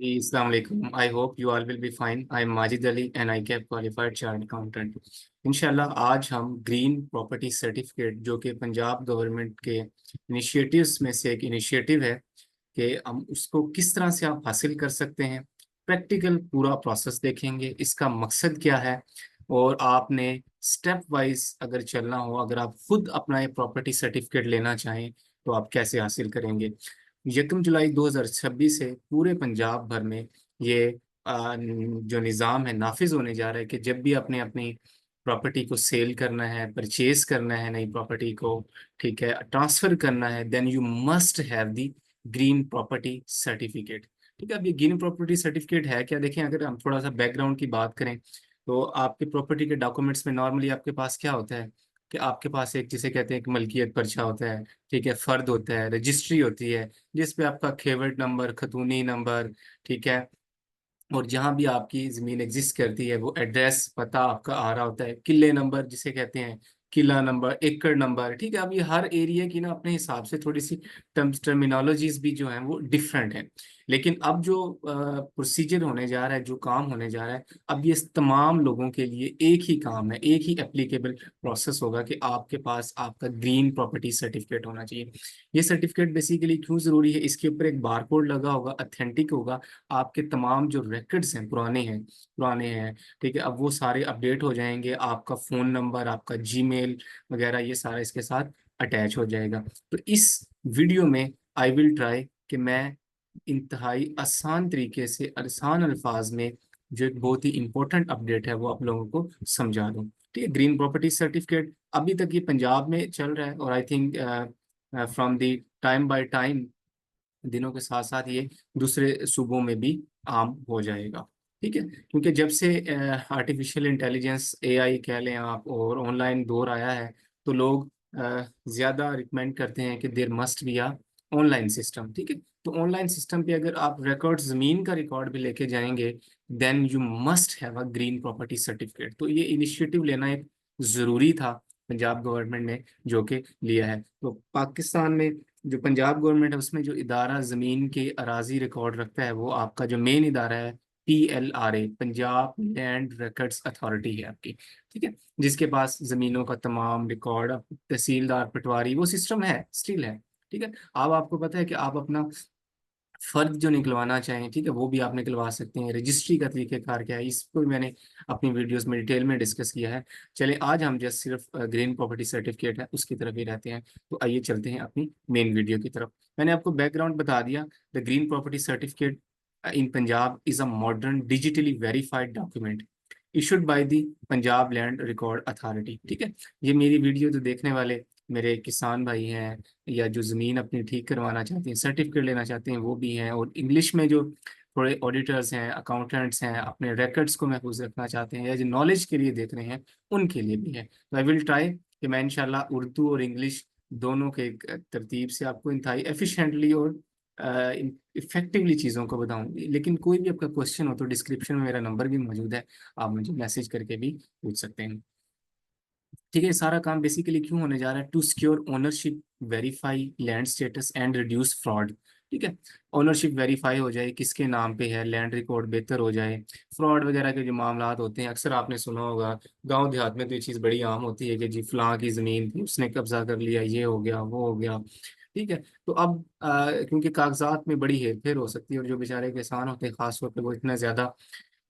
Assalamualaikum. I hope you all will be fine. I am Majid Ali and I get qualified chart accountant. इंशाल्लाह आज हम green property certificate जो कि Punjab government के initiatives में से एक इनिशिएटिव है कि हम उसको किस तरह से आप हासिल कर सकते हैं। प्रैक्टिकल पूरा प्रोसेस देखेंगे, इसका मकसद क्या है और आपने स्टेप वाइज अगर चलना हो, अगर आप खुद अपना ये प्रॉपर्टी सर्टिफिकेट लेना चाहें तो आप कैसे हासिल करेंगे। 1 जुलाई 2026 से पूरे पंजाब भर में ये जो निज़ाम है नाफिज होने जा रहा है कि जब भी अपने अपनी प्रॉपर्टी को सेल करना है, परचेज करना है, नई प्रॉपर्टी को, ठीक है, ट्रांसफर करना है, then you must have the green property certificate. ठीक है, अब ये ग्रीन प्रॉपर्टी सर्टिफिकेट है क्या, देखें अगर हम थोड़ा सा बैकग्राउंड की बात करें तो आपके प्रॉपर्टी के डॉक्यूमेंट्स में नॉर्मली आपके पास क्या होता है कि आपके पास एक जिसे कहते हैं कि मलकियत पर्चा होता है, ठीक है, फर्द होता है, रजिस्ट्री होती है जिस पे आपका खेवट नंबर, खतूनी नंबर, ठीक है, और जहां भी आपकी जमीन एग्जिस्ट करती है वो एड्रेस पता आपका आ रहा होता है, किले नंबर जिसे कहते हैं, किला नंबर, एकड़ नंबर। ठीक है, अब ये हर एरिया की ना अपने हिसाब से थोड़ी सी टर्मिनोलॉजीज भी जो है वो डिफरेंट है। लेकिन अब जो प्रोसीजर होने जा रहा है, जो काम होने जा रहा है, अब ये तमाम लोगों के लिए एक ही काम है, एक ही एप्लीकेबल प्रोसेस होगा कि आपके पास आपका ग्रीन प्रॉपर्टी सर्टिफिकेट होना चाहिए। ये सर्टिफिकेट बेसिकली क्यों जरूरी है, इसके ऊपर एक बारकोड लगा होगा, अथेंटिक होगा, आपके तमाम जो रिकॉर्ड्स हैं पुराने हैं, ठीक है, अब वो सारे अपडेट हो जाएंगे, आपका फ़ोन नंबर, आपका जीमेल वगैरह ये सारा इसके साथ अटैच हो जाएगा। तो इस वीडियो में आई विल ट्राई कि मैं इंतहाई आसान तरीके से, आसान अल्फाज में जो एक बहुत ही इंपॉर्टेंट अपडेट है वो आप लोगों को समझा दूं। ठीक है, ग्रीन प्रॉपर्टी सर्टिफिकेट अभी तक ये पंजाब में चल रहा है और I think from the time by time, दिनों के साथ साथ ये दूसरे सूबों में भी आम हो जाएगा। ठीक है, क्योंकि जब से आर्टिफिशियल इंटेलिजेंस, एआई कह लें आप, और ऑनलाइन दौर आया है तो लोग ज़्यादा रिकमेंड करते हैं कि there must be a online system. ठीक है, तो ऑनलाइन सिस्टम पे अगर आप रिकॉर्ड, ज़मीन का रिकॉर्ड भी लेके जाएंगे, then you must have a green property certificate. तो ये इनिशिएटिव लेना एक ज़रूरी था पंजाब गवर्नमेंट ने जो कि लिया है। तो पाकिस्तान में जो पंजाब गवर्नमेंट है उसमें जो इदारा ज़मीन के अराजी रिकॉर्ड रखता है वो आपका जो मेन इदारा है PLRA, Punjab land records authority है आपकी। ठीक है, जिसके पास ज़मीनों का तमाम रिकॉर्ड, तहसीलदार, पटवारी, वो सिस्टम है, स्टिल है। ठीक है, अब आपको पता है कि आप अपना फर्ज जो निकलवाना चाहें, ठीक है, वो भी आप निकलवा सकते हैं। रजिस्ट्री का तरीकेकार क्या है, इसको भी मैंने अपनी वीडियोस में डिटेल में डिस्कस किया है। चलें आज हम जस्ट सिर्फ ग्रीन प्रॉपर्टी सर्टिफिकेट है उसकी तरफ ही रहते हैं। तो आइए चलते हैं अपनी मेन वीडियो की तरफ। मैंने आपको बैकग्राउंड बता दिया। The green property certificate in Punjab is a modern digitally verified document issued by the Punjab land record authority. ठीक है, ये मेरी वीडियो जो देखने वाले मेरे किसान भाई हैं या जो ज़मीन अपनी ठीक करवाना चाहते हैं, सर्टिफिकेट लेना चाहते हैं, वो भी हैं, और इंग्लिश में जो थोड़े ऑडिटर्स हैं, अकाउंटेंट्स हैं, अपने रिकॉर्ड्स को महफूज रखना चाहते हैं या जो नॉलेज के लिए देख रहे हैं, उनके लिए भी है। तो आई विल ट्राई कि मैं इंशाल्लाह उर्दू और इंग्लिश दोनों के एक तरतीब से आपको इंतहाई एफिशिएंटली और इफेक्टिवली चीज़ों को बताऊंगी। लेकिन कोई भी आपका क्वेश्चन हो तो डिस्क्रिप्शन में मेरा नंबर भी मौजूद है, आप मुझे मैसेज करके भी पूछ सकते हैं। ठीक है, सारा काम बेसिकली क्यों होने जा रहा है, to secure ownership, verify land status and reduce fraud. ठीक है, ओनरशिप वेरीफाई हो जाए, किसके नाम पे है, लैंड रिकॉर्ड बेहतर हो जाए, फ्रॉड वगैरह के जो मामला होते हैं, अक्सर आपने सुना होगा गांव देहात में तो ये चीज़ बड़ी आम होती है कि जी फलां की ज़मीन थी, उसने कब्जा कर लिया, ये हो गया, वो हो गया। ठीक है, तो अब क्योंकि कागजात में बड़ी हेर फेर हो सकती है और जो बेचारे किसान होते हैं खासतौर पर वो इतना ज़्यादा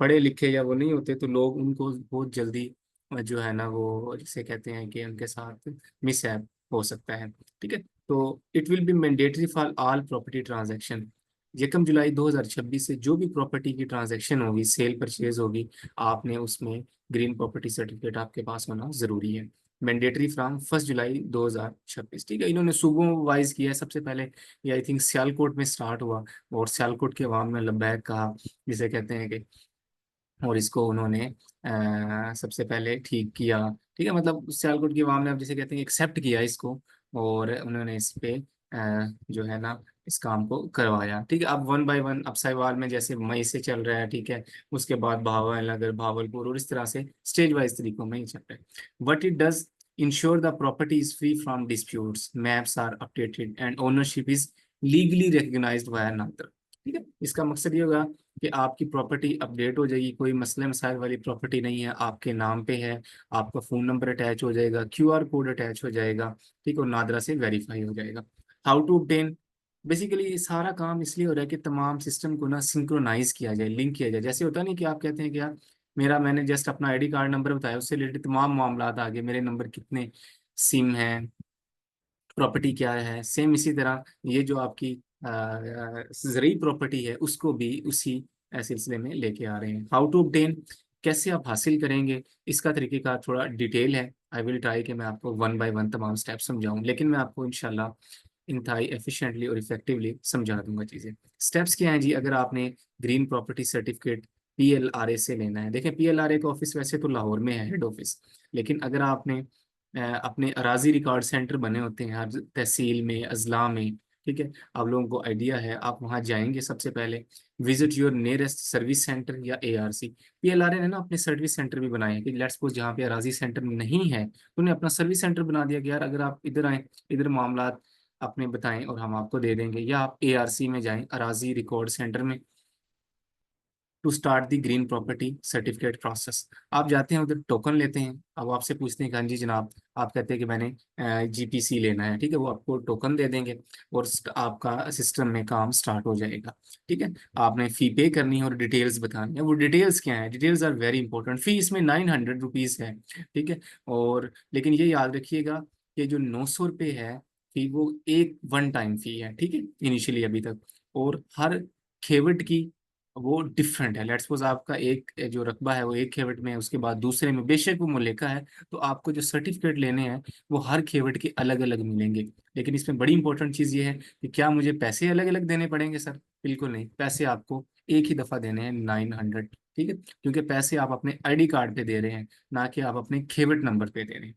पढ़े लिखे या वो नहीं होते, तो लोग उनको बहुत जल्दी जो है ना वो जिसे कहते हैं कि उनके साथ मिसहैप हो सकता है। ठीक है, तो it will be mandatory for all property transaction. 1 जुलाई 2026 से जो भी प्रॉपर्टी की ट्रांजैक्शन होगी, सेल परचेज होगी, आपने उसमें ग्रीन प्रॉपर्टी सर्टिफिकेट आपके पास होना जरूरी है। मैंडेटरी फ्रॉम 1 जुलाई 2026। ठीक है, इन्होंने सूबों वाइज किया है। सबसे पहले ये आई थिंक सियालकोट में स्टार्ट हुआ और सियालकोट के अवाम ने लब्बैक कहा, जिसे कहते हैं कि, और इसको उन्होंने सबसे पहले ठीक किया। ठीक है, मतलब सियालकोट की आवाम ने अब जिसे कहते हैं एक्सेप्ट किया इसको, और उन्होंने इस पे जो है ना इस काम को करवाया। ठीक है, अब वन बाय वन, अब साहिवाल में जैसे मई से चल रहा है, ठीक है, उसके बाद भावनगर, भावलपुर, और इस तरह से स्टेज वाइज तरीकों में ही चल रहा है। What it does, ensure the property is free from disputes, maps are updated and ownership is legally recognized by another। ठीक है, इसका मकसद ये होगा कि आपकी प्रॉपर्टी अपडेट हो जाएगी, कोई मसले मसाइल वाली प्रॉपर्टी नहीं है, आपके नाम पे है, आपका फ़ोन नंबर अटैच हो जाएगा, क्यूआर कोड अटैच हो जाएगा, ठीक है, और नादरा से वेरीफाई हो जाएगा। हाउ टू obtain, बेसिकली ये सारा काम इसलिए हो रहा है कि तमाम सिस्टम को ना सिंक्रोनाइज किया जाए, लिंक किया जाए। जैसे होता नहीं कि आप कहते हैं कि यार मेरा, मैंने जस्ट अपना आईडी कार्ड नंबर बताया, उससे रिलेटेड तमाम मामला आ गए, मेरे नंबर कितने सिम है, प्रॉपर्टी क्या है, सेम इसी तरह ये जो आपकी ज़रूरी प्रॉपर्टी है उसको भी उसी सिलसिले में लेके आ रहे हैं। हाउ टू obtain, कैसे आप हासिल करेंगे, इसका तरीके का थोड़ा डिटेल है। आई विल ट्राई कि मैं आपको वन बाय वन तमाम स्टेप समझाऊं, लेकिन मैं आपको इंशाल्लाह इंतहाई एफिशिएंटली और इफेक्टिवली समझा दूंगा चीज़ें। स्टेप्स क्या हैं जी, अगर आपने ग्रीन प्रॉपर्टी सर्टिफिकेट पीएलआरए से लेना है। देखें, पीएलआरए का ऑफिस वैसे तो लाहौर में है, हेड ऑफिस, लेकिन अगर आपने अपने अराजी रिकॉर्ड सेंटर बने होते हैं हर तहसील में, अजला में, ठीक है, आप लोगों को आइडिया है, आप वहाँ जाएंगे सबसे पहले, visit your nearest service centre या एआरसी। पीएलआरए ने ना अपने सर्विस सेंटर भी बनाए हैं कि लेट्स सपोज जहाँ पे अराजी सेंटर नहीं है, तो उन्हें अपना सर्विस सेंटर बना दिया कि यार अगर आप इधर आए, इधर मामला अपने बताएं और हम आपको दे देंगे, या आप एआरसी में जाएं, अराजी रिकॉर्ड सेंटर में, to start the green property certificate process. आप जाते हैं उधर, टोकन लेते हैं, अब आपसे पूछते हैं कि हाँ जी जनाब, आप कहते हैं कि मैंने जीपीसी लेना है, ठीक है, वो आपको टोकन दे देंगे और आपका सिस्टम में काम स्टार्ट हो जाएगा। ठीक है, आपने फ़ी पे करनी है और डिटेल्स बतानी है। वो डिटेल्स क्या है, डिटेल्स आर वेरी इंपॉर्टेंट। फ़ी इसमें 900 रुपीज़ है, ठीक है, और लेकिन ये याद रखिएगा कि जो 900 रुपये है फ़ी, वो एक वन टाइम फ़ी है, ठीक है, इनिशियली अभी तक, और हर खेवट की वो डिफरेंट है। लेट्स सपोज आपका एक जो रकबा है वो एक खेवट में है, उसके बाद दूसरे में बेशक वो मुल्लिका है, तो आपको जो सर्टिफिकेट लेने हैं वो हर खेवट के अलग अलग मिलेंगे। लेकिन इसमें बड़ी इंपॉर्टेंट चीज़ ये है कि क्या मुझे पैसे अलग अलग देने पड़ेंगे सर? बिल्कुल नहीं, पैसे आपको एक ही दफ़ा देने हैं, 900, ठीक है, क्योंकि पैसे आप अपने आईडी कार्ड पे दे रहे हैं, ना कि आप अपने खेवट नंबर पे दे रहे हैं।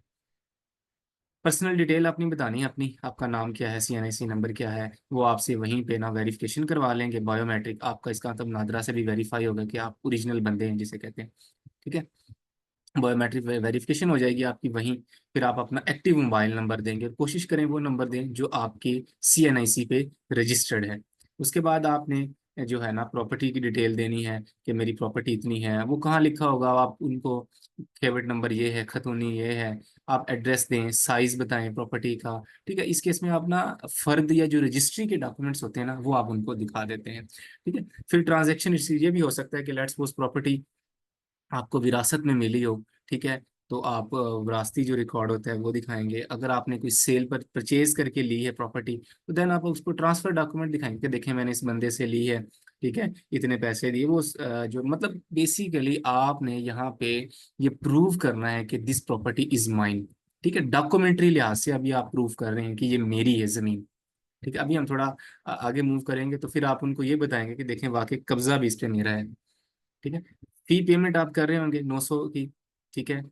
पर्सनल डिटेल अपनी बतानी है, अपनी, आपका नाम क्या है, सीएनआईसी नंबर क्या है, वो आपसे वहीं पे ना वेरिफिकेशन करवा लेंगे, बायोमेट्रिक आपका, इसका मतलब नादरा से भी वेरीफाई होगा कि आप ओरिजिनल बंदे हैं जिसे कहते हैं, ठीक है, बायोमेट्रिक वेरिफिकेशन हो जाएगी आपकी वहीं। फिर आप अपना एक्टिव मोबाइल नंबर देंगे, कोशिश करें वो नंबर दें जो आपके सीएनआईसी पे रजिस्टर्ड है। उसके बाद आपने जो है ना प्रॉपर्टी की डिटेल देनी है कि मेरी प्रॉपर्टी इतनी है, वो कहाँ लिखा होगा आप उनको, फेवरेट नंबर ये है, खतौनी ये है, आप एड्रेस दें, साइज बताएं प्रॉपर्टी का, ठीक है। इस केस में आप ना फर्द या जो रजिस्ट्री के डॉक्यूमेंट्स होते हैं ना वो आप उनको दिखा देते हैं, ठीक है। फिर ट्रांजेक्शन हिस्ट्री, ये भी हो सकता है कि लेट्स सपोज प्रॉपर्टी आपको विरासत में मिली हो, ठीक है, तो आप विरासती जो रिकॉर्ड होता है वो दिखाएंगे। अगर आपने कोई सेल पर परचेज करके ली है प्रॉपर्टी, तो देन आप उसको ट्रांसफर डॉक्यूमेंट दिखाएंगे कि देखें मैंने इस बंदे से ली है, ठीक है, इतने पैसे दिए। वो जो मतलब बेसिकली आपने यहाँ पे ये प्रूव करना है कि दिस प्रॉपर्टी इज माइन, ठीक है, डॉक्यूमेंट्री लिहाज से अभी आप प्रूव कर रहे हैं कि ये मेरी है जमीन, ठीक है। अभी हम थोड़ा आगे मूव करेंगे तो फिर आप उनको ये बताएंगे कि देखें वाकई कब्जा भी इस पे मेरा है, ठीक है। फी पेमेंट आप कर रहे होंगे 900 की, ठीक है।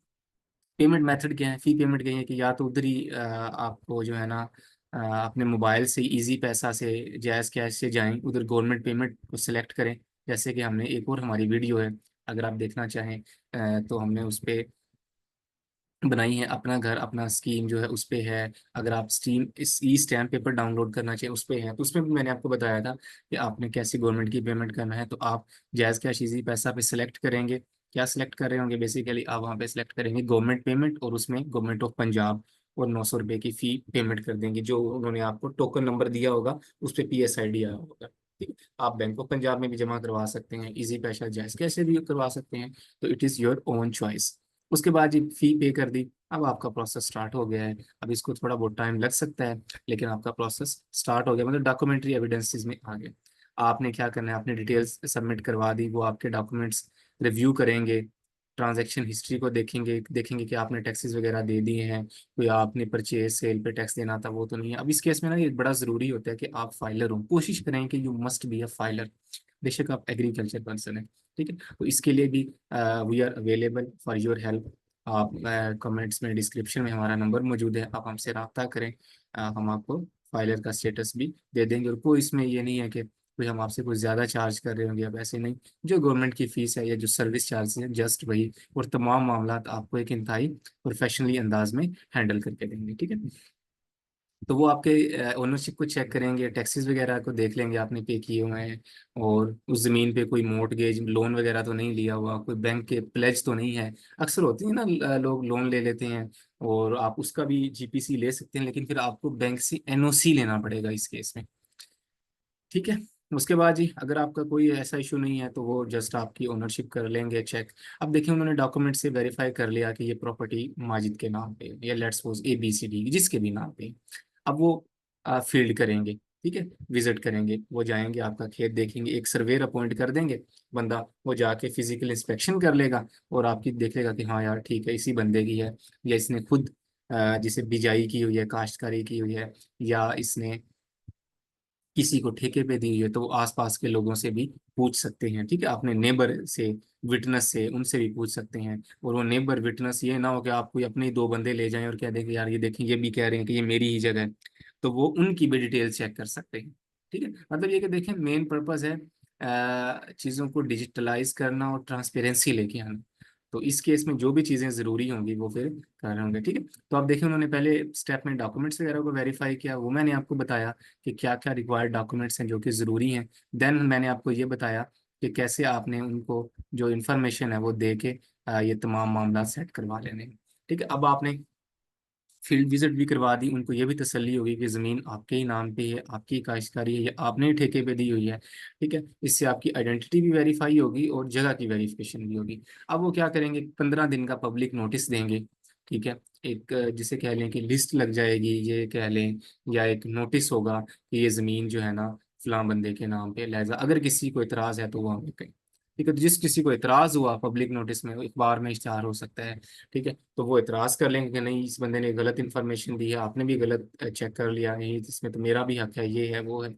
पेमेंट मेथड क्या है, फी पेमेंट क्या है कि या तो उधर ही आपको जो है ना अपने मोबाइल से इजी पैसा से जैज़ कैश से जाएं, उधर गवर्नमेंट पेमेंट को सिलेक्ट करें। जैसे कि हमने एक और हमारी वीडियो है, अगर आप देखना चाहें तो हमने उस पर बनाई है, अपना घर अपना स्कीम जो है उस पे है। अगर आप स्टीम इस ई स्टैम्प पेपर डाउनलोड करना चाहिए उस पे है, तो उसमें भी मैंने आपको बताया था कि आपने कैसे गवर्नमेंट की पेमेंट करना है। तो आप जायज़ कैश इजी पैसा पे सिलेक्ट करेंगे, क्या सिलेक्ट कर रहे होंगे, बेसिकली आप वहाँ पे सिलेक्ट करेंगे गवर्नमेंट पेमेंट, और उसमें गवर्नमेंट ऑफ पंजाब, और 900 रुपये की फ़ी पेमेंट कर देंगे जो उन्होंने आपको टोकन नंबर दिया होगा, उस पर PSID आया होगा, ठीक है। आप बैंक ऑफ पंजाब में भी जमा करवा सकते हैं, इजी पैसा जायज़ कैसे भी करवा सकते हैं, तो it is your own choice. उसके बाद ये फी पे कर दी, अब आपका प्रोसेस स्टार्ट हो गया है। अब इसको थोड़ा बहुत टाइम लग सकता है, लेकिन आपका प्रोसेस स्टार्ट हो गया, मतलब डॉक्यूमेंट्री एविडेंसेस में आ गए। आपने क्या करना है, आपने डिटेल्स सबमिट करवा दी, वो आपके डॉक्यूमेंट्स रिव्यू करेंगे, ट्रांजैक्शन हिस्ट्री को देखेंगे, देखेंगे कि आपने टैक्सेस वगैरह दे दिए हैं, कोई आपने परचेज सेल पे टैक्स देना था वो तो नहीं है। अब इस केस में ना ये बड़ा ज़रूरी होता है कि आप फाइलर हो, कोशिश करें कि you must be a filer, बेशक आप एग्रीकल्चर पर्सन है, ठीक है। तो इसके लिए भी we are available for your help. आप कमेंट्स में, डिस्क्रिप्शन में हमारा नंबर मौजूद है, आप हमसे रब्ता करें, हम आपको फाइलर का स्टेटस भी दे देंगे। और कोई इसमें ये नहीं है कि कोई हम आपसे कुछ ज़्यादा चार्ज कर रहे होंगे, अब ऐसे नहीं, जो गवर्नमेंट की फ़ीस है या जो सर्विस चार्ज है जस्ट वही, और तमाम मामला आपको एक इंतहाई प्रोफेशनली अंदाज में हैंडल करके देंगे, ठीक है। तो वो आपके ओनरशिप को चेक करेंगे, टैक्सेस वगैरह को देख लेंगे आपने पे किए हुए हैं, और उस जमीन पे कोई मोर्टगेज लोन वगैरह तो नहीं लिया हुआ, कोई बैंक के प्लेज तो नहीं है। अक्सर होती है ना, लोग लोन ले लेते हैं और आप उसका भी जीपीसी ले सकते हैं, लेकिन फिर आपको बैंक से एनओसी लेना पड़ेगा इस केस में। ठीक है। उसके बाद जी अगर आपका कोई ऐसा इशू नहीं है तो वो जस्ट आपकी ओनरशिप कर लेंगे चेक। अब देखिए उन्होंने डॉक्यूमेंट से वेरीफाई कर लिया कि ये प्रॉपर्टी माजिद के नाम पे, या लेट्स सपोज ABCD जिसके भी नाम पे। अब वो फील्ड करेंगे, ठीक है, विजिट करेंगे, वो जाएंगे आपका खेत देखेंगे, एक सर्वेयर अपॉइंट कर देंगे बंदा, वो जाके फिजिकल इंस्पेक्शन कर लेगा और आपकी देख लेगा कि हाँ यार ठीक है इसी बंदे की है, या इसने खुद जिसे बिजाई की हुई है, काश्तकारी की हुई है, या इसने किसी को ठेके पे दी है, तो वो आसपास के लोगों से भी पूछ सकते हैं। ठीक है, अपने नेबर से, विटनेस से, उनसे भी पूछ सकते हैं। और वो नेबर विटनेस ये ना हो कि आप कोई अपने ही दो बंदे ले जाएं और कह दें कि यार ये देखें ये भी कह रहे हैं कि ये मेरी ही जगह है, तो वो उनकी भी डिटेल चेक कर सकते हैं। ठीक है, मतलब ये कि देखें मेन पर्पज है चीज़ों को डिजिटलाइज करना और ट्रांसपेरेंसी लेके आना। तो इस केस में जो भी चीज़ें ज़रूरी होंगी वो फिर कर रहे होंगे। ठीक है, तो आप देखें उन्होंने पहले स्टेप में डॉक्यूमेंट्स वगैरह को वेरीफाई किया, वो मैंने आपको बताया कि क्या क्या रिक्वायर्ड डॉक्यूमेंट्स हैं जो कि ज़रूरी हैं। देन मैंने आपको ये बताया कि कैसे आपने उनको जो इन्फॉर्मेशन है वो दे के ये तमाम मामला सेट करवा लेने हैं। ठीक है, अब आपने फील्ड विजिट भी करवा दी, उनको ये भी तसल्ली होगी कि ज़मीन आपके ही नाम पे है, आपकी काश्तकारी है, या आपने ही ठेके पे दी हुई है। ठीक है, इससे आपकी आइडेंटिटी भी वेरीफाई होगी और जगह की वेरिफिकेशन भी होगी। अब वो क्या करेंगे, 15 दिन का पब्लिक नोटिस देंगे। ठीक है, एक जिसे कह लें कि लिस्ट लग जाएगी, ये कह लें, या एक नोटिस होगा कि ये ज़मीन जो है ना फलां बंदे के नाम पे, लिहाजा अगर किसी को इतराज़ है तो वो हमें कहें। ठीक है, तो जिस किसी को इतराज़ हुआ पब्लिक नोटिस में, वो अखबार में इश्तहार हो सकता है। ठीक है, तो वो इतराज़ कर लेंगे कि नहीं इस बंदे ने गलत इन्फॉर्मेशन दी है, आपने भी गलत चेक कर लिया, नहीं इसमें तो मेरा भी हक है, ये है वो है।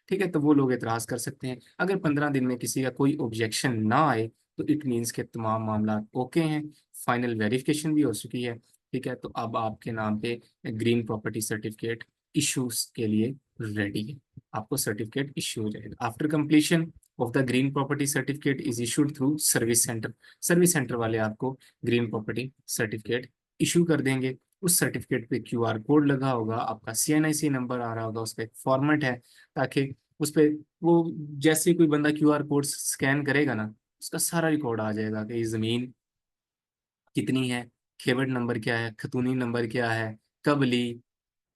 ठीक है, तो वो लोग इतराज़ कर सकते हैं। अगर 15 दिन में किसी का कोई ऑब्जेक्शन ना आए तो इट मीन्स के तमाम मामला ओके हैं, फाइनल वेरिफिकेशन भी हो चुकी है। ठीक है, तो अब आपके नाम पे ग्रीन प्रॉपर्टी सर्टिफिकेट इशूज के लिए रेडी है, आपको सर्टिफिकेट इशू हो जाएगा। After completion of the green property certificate is issued through service centre. Service centre वाले आपको ग्रीन प्रॉपर्टी सर्टिफिकेट इशू कर देंगे। उस सर्टिफिकेट पे QR कोड लगा होगा, आपका CNIC नंबर आ रहा होगा, उस पर एक फॉर्मेट है, ताकि उस पे वो जैसे ही कोई बंदा QR कोड स्कैन करेगा ना, उसका सारा रिकॉर्ड आ जाएगा कि ये जमीन कितनी है, खेबड़ नंबर क्या है, खतूनी नंबर क्या है, कब ली,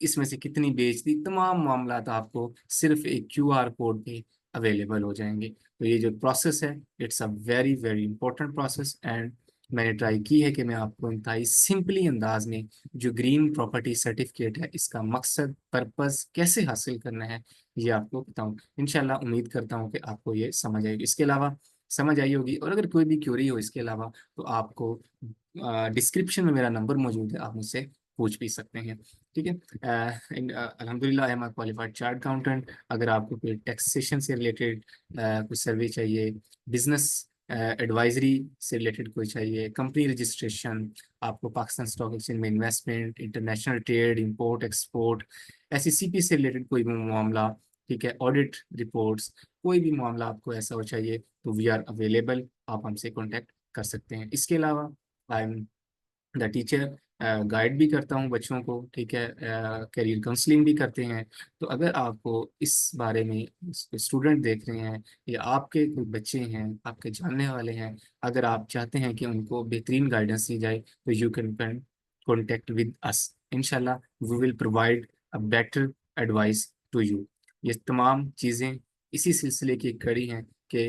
इसमें से कितनी बेच दी, तमाम मामला आपको सिर्फ एक QR कोड पे अवेलेबल हो जाएंगे। तो ये जो प्रोसेस है it's a very very important process, and मैंने ट्राई की है कि मैं आपको इंतहाई सिंपली अंदाज में जो ग्रीन प्रॉपर्टी सर्टिफिकेट है इसका मकसद पर्पस कैसे हासिल करना है ये आपको बताऊं। इंशाल्लाह उम्मीद करता हूँ कि आपको ये समझ आएगी, इसके अलावा समझ आई होगी। और अगर कोई भी क्यूरी हो इसके अलावा तो आपको डिस्क्रिप्शन में मेरा नंबर मौजूद है, आप मुझसे पूछ भी सकते हैं। ठीक है, अल्हम्दुलिल्लाह I am a qualified chart accountant. अगर आपको कोई टैक्सेशन से रिलेटेड कुछ सर्वे चाहिए, बिजनेस एडवाइजरी से रिलेटेड कोई चाहिए, कंपनी रजिस्ट्रेशन, आपको पाकिस्तान स्टॉक एक्सचेंज में investment, international trade, import export, SECP से रिलेटेड कोई भी मामला, ठीक है, ऑडिट रिपोर्ट्स, कोई भी मामला आपको ऐसा हो चाहिए तो वी आर अवेलेबल, आप हमसे कॉन्टेक्ट कर सकते हैं। इसके अलावा I am the teacher, guide भी करता हूँ बच्चों को। ठीक है, करियर काउंसलिंग भी करते हैं। तो अगर आपको इस बारे में स्टूडेंट देख रहे हैं या आपके कोई बच्चे हैं आपके जानने वाले हैं, अगर आप चाहते हैं कि उनको बेहतरीन गाइडेंस दी जाए तो you can contact with us. इंशाल्लाह we will provide a better advice to you. ये तमाम चीज़ें इसी सिलसिले की एक कड़ी हैं कि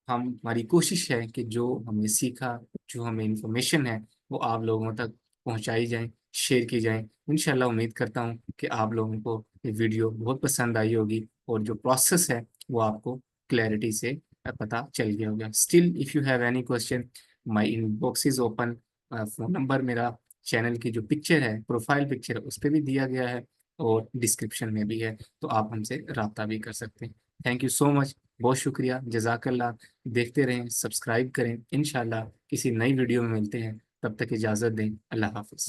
हमारी कोशिश है कि जो हमने सीखा, जो हमें इंफॉर्मेशन है वो आप लोगों तक पहुंचाई जाए, शेयर की जाए। इंशाल्लाह उम्मीद करता हूँ कि आप लोगों को ये वीडियो बहुत पसंद आई होगी और जो प्रोसेस है वो आपको क्लैरिटी से पता चल गया होगा। Still if you have any question, my inbox is open. Phone number मेरा चैनल की जो पिक्चर है, प्रोफाइल पिक्चर है, उस पर भी दिया गया है और डिस्क्रिप्शन में भी है, तो आप हमसे रब्ता भी कर सकते हैं। थैंक यू सो मच, बहुत शुक्रिया, जजाकल्ला। देखते रहें, सब्सक्राइब करें। इंशाल्लाह किसी नई वीडियो में मिलते हैं, तब तक इजाज़त दें। अल्लाह हाफ़िज़।